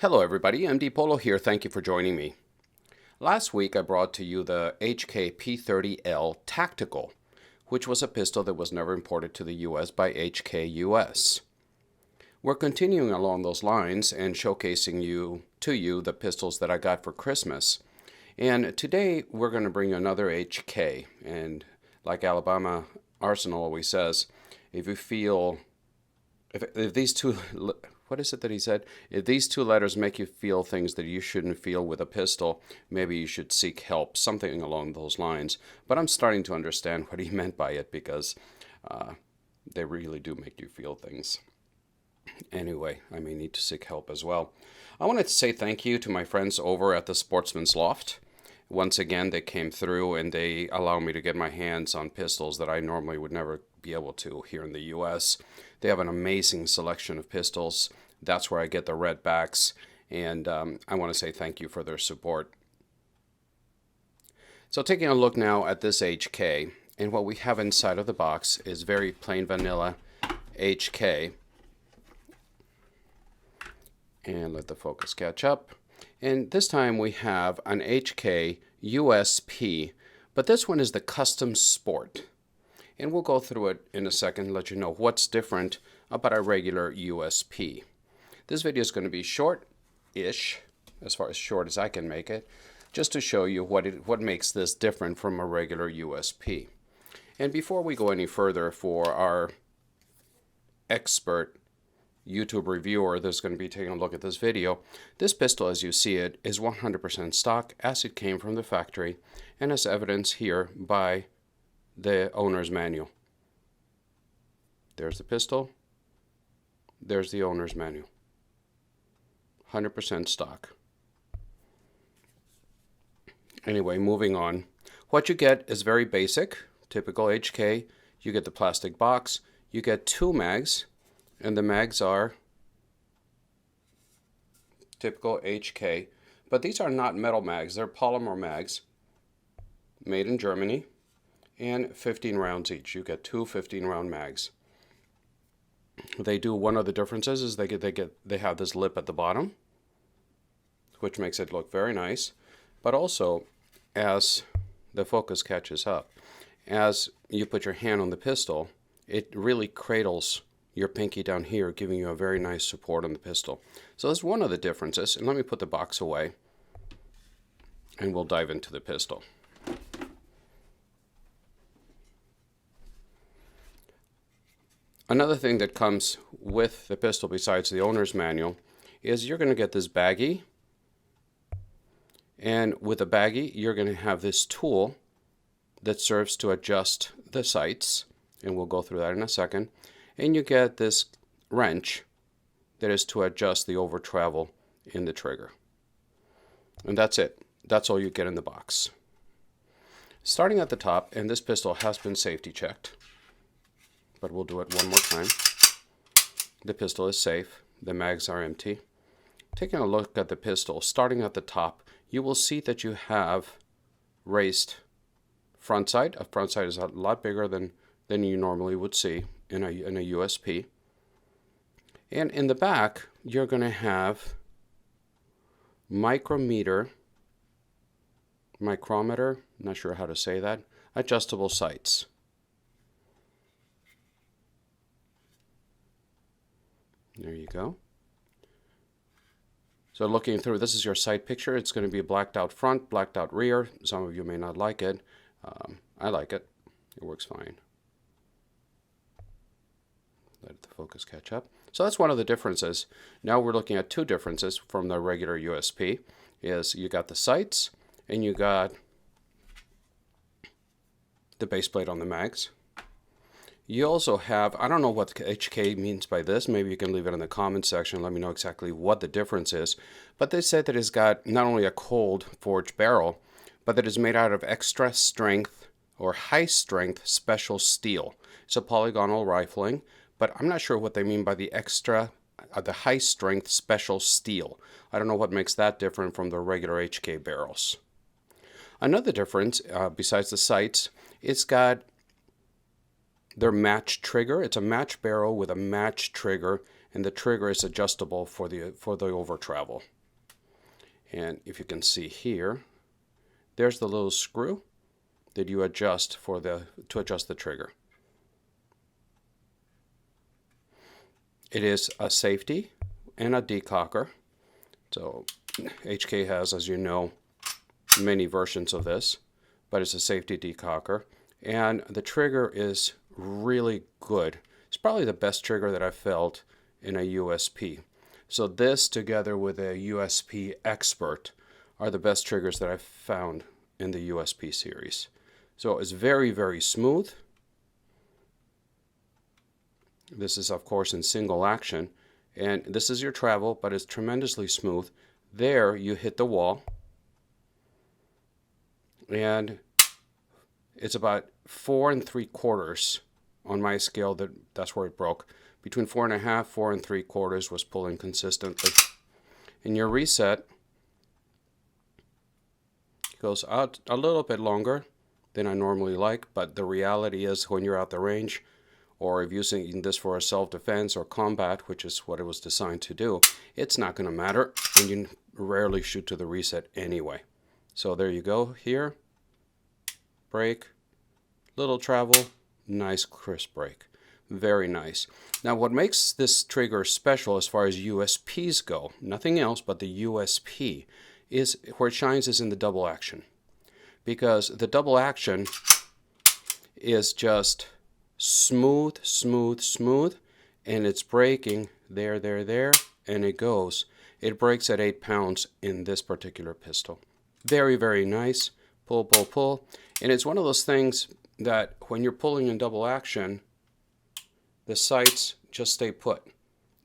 Hello everybody, MD Polo here. Thank you for joining me. Last week I brought to you the HK P30L Tactical, which was a pistol that was never imported to the US by HK US. We're continuing along those lines and showcasing to you the pistols that I got for Christmas. And today we're going to bring you another HK. And like Alabama Arsenal always says, if these two, what is it that he said? If these two letters make you feel things that you shouldn't feel with a pistol, maybe you should seek help, something along those lines. But I'm starting to understand what he meant by it because they really do make you feel things. Anyway, I may need to seek help as well. I wanted to say thank you to my friends over at the Sportsman's Loft. Once again, they came through and they allow me to get my hands on pistols that I normally would never be able to here in the US. They have an amazing selection of pistols. That's where I get the red backs, and I want to say thank you for their support. So taking a look now at this HK, and what we have inside of the box is very plain vanilla HK. And let the focus catch up. And this time we have an HK USP, but this one is the Custom Sport. And we'll go through it in a second and let you know what's different about a regular USP. This video is going to be short-ish, as far as short as I can make it, just to show you what makes this different from a regular USP. And before we go any further, for our expert YouTube reviewer that's going to be taking a look at this video, this pistol, as you see it, is 100% stock as it came from the factory, and as evidenced here by the owner's manual. There's the pistol, there's the owner's manual. 100% stock. Anyway, moving on. What you get is very basic, typical HK. You get the plastic box, you get 2 mags, and the mags are typical HK, but these are not metal mags, they're polymer mags, made in Germany, and 15 rounds each. You get 2 15-round mags. They do, one of the differences is they have this lip at the bottom, which makes it look very nice, but also as the focus catches up, as you put your hand on the pistol, it really cradles your pinky down here, giving you a very nice support on the pistol. So that's one of the differences. And let me put the box away and we'll dive into the pistol. Another thing that comes with the pistol besides the owner's manual is you're going to get this baggie, and with the baggie you're going to have this tool that serves to adjust the sights, and we'll go through that in a second. And you get this wrench that is to adjust the over travel in the trigger. And that's it. That's all you get in the box. Starting at the top, and this pistol has been safety checked, but we'll do it one more time. The pistol is safe. The mags are empty. Taking a look at the pistol, starting at the top, you will see that you have raised front sight. A front sight is a lot bigger than you normally would see in a USP. And in the back, you're going to have micrometer, not sure how to say that, adjustable sights. There you go. So looking through, this is your sight picture. It's going to be a blacked out front, blacked out rear. Some of you may not like it. I like it. It works fine. Let the focus catch up. So that's one of the differences. Now we're looking at 2 differences from the regular USP. Is you got the sights and you got the base plate on the mags. You also have, I don't know what HK means by this, maybe you can leave it in the comment section, let me know exactly what the difference is, but they said that it's got not only a cold forged barrel, but that it's made out of extra strength or high strength special steel. It's a polygonal rifling, but I'm not sure what they mean by the high strength special steel. I don't know what makes that different from the regular HK barrels. Another difference, besides the sights, it's got their match trigger. It's a match barrel with a match trigger, and the trigger is adjustable for the over travel. And if you can see here, there's the little screw that you adjust to adjust the trigger. It is a safety and a decocker. So HK has, as you know, many versions of this, but it's a safety decocker. And the trigger is really good. It's probably the best trigger that I've felt in a USP. So this, together with a USP Expert, are the best triggers that I've found in the USP series. So it's very, very smooth. This is, of course, in single action. And this is your travel, but it's tremendously smooth. There, you hit the wall. And it's about 4 3/4 on my scale. That's where it broke. Between 4 1/2, 4 3/4 was pulling consistently. And your reset goes out a little bit longer than I normally like, but the reality is when you're out the range, or if using this for a self-defense or combat, which is what it was designed to do, it's not going to matter, and you rarely shoot to the reset anyway. So there you go. Here, break, little travel, nice crisp break. Very nice. Now what makes this trigger special as far as USPs go, nothing else but the USP, is where it shines is in the double action. Because the double action is just smooth, smooth, smooth, and it's breaking there, and it goes. It breaks at 8 pounds in this particular pistol. Very, very nice. Pull, pull, pull. And it's one of those things that when you're pulling in double action, the sights just stay put.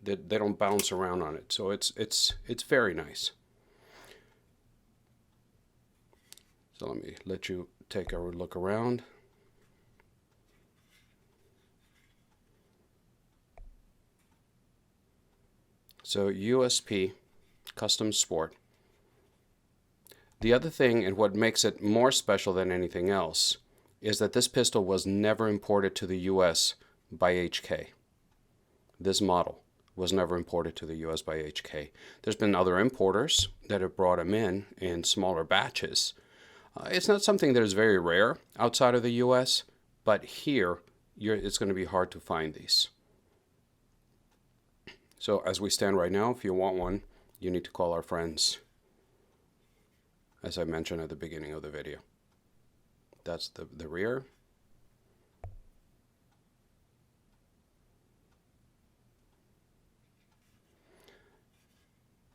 They don't bounce around on it. So it's very nice. So let me let you take a look around. So USP Custom Sport. The other thing, and what makes it more special than anything else, is that this pistol was never imported to the US by HK. This model was never imported to the US by HK. There's been other importers that have brought them in smaller batches. It's not something that is very rare outside of the US, but here it's going to be hard to find these. So as we stand right now, if you want one, you need to call our friends, as I mentioned at the beginning of the video. That's the rear.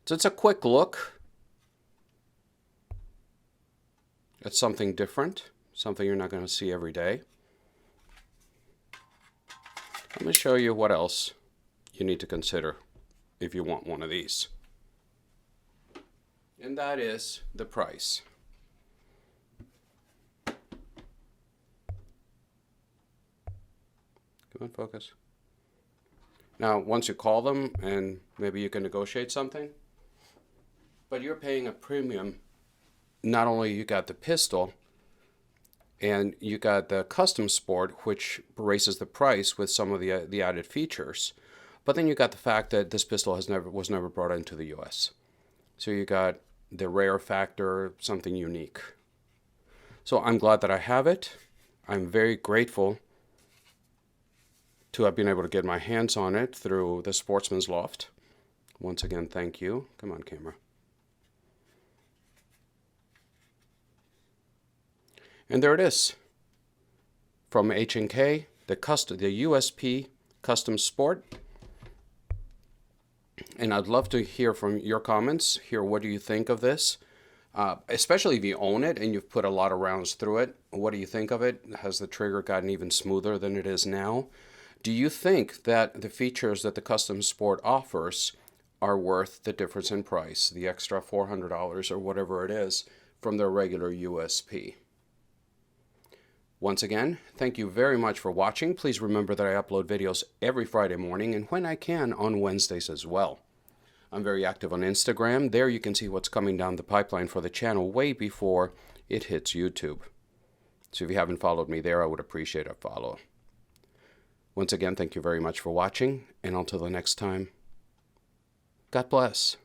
So it's a quick look at something different, something you're not going to see every day. Let me show you what else you need to consider if you want one of these. And that is the price. Come on, focus. Now, once you call them, and maybe you can negotiate something, but you're paying a premium. Not only you got the pistol, and you got the Custom Sport, which raises the price with some of the added features, but then you got the fact that this pistol was never brought into the US. So you got the rare factor, something unique. So I'm glad that I have it. I'm very grateful to have been able to get my hands on it through the Sportsman's Loft. Once again, thank you. Come on, camera. And there it is. From H&K, the USP Custom Sport. And I'd love to hear from your comments. What do you think of this? Especially if you own it and you've put a lot of rounds through it. What do you think of it? Has the trigger gotten even smoother than it is now? Do you think that the features that the Custom Sport offers are worth the difference in price, the extra $400 or whatever it is, from their regular USP? Once again, thank you very much for watching. Please remember that I upload videos every Friday morning and when I can on Wednesdays as well. I'm very active on Instagram. There you can see what's coming down the pipeline for the channel way before it hits YouTube. So if you haven't followed me there, I would appreciate a follow. Once again, thank you very much for watching, and until the next time, God bless.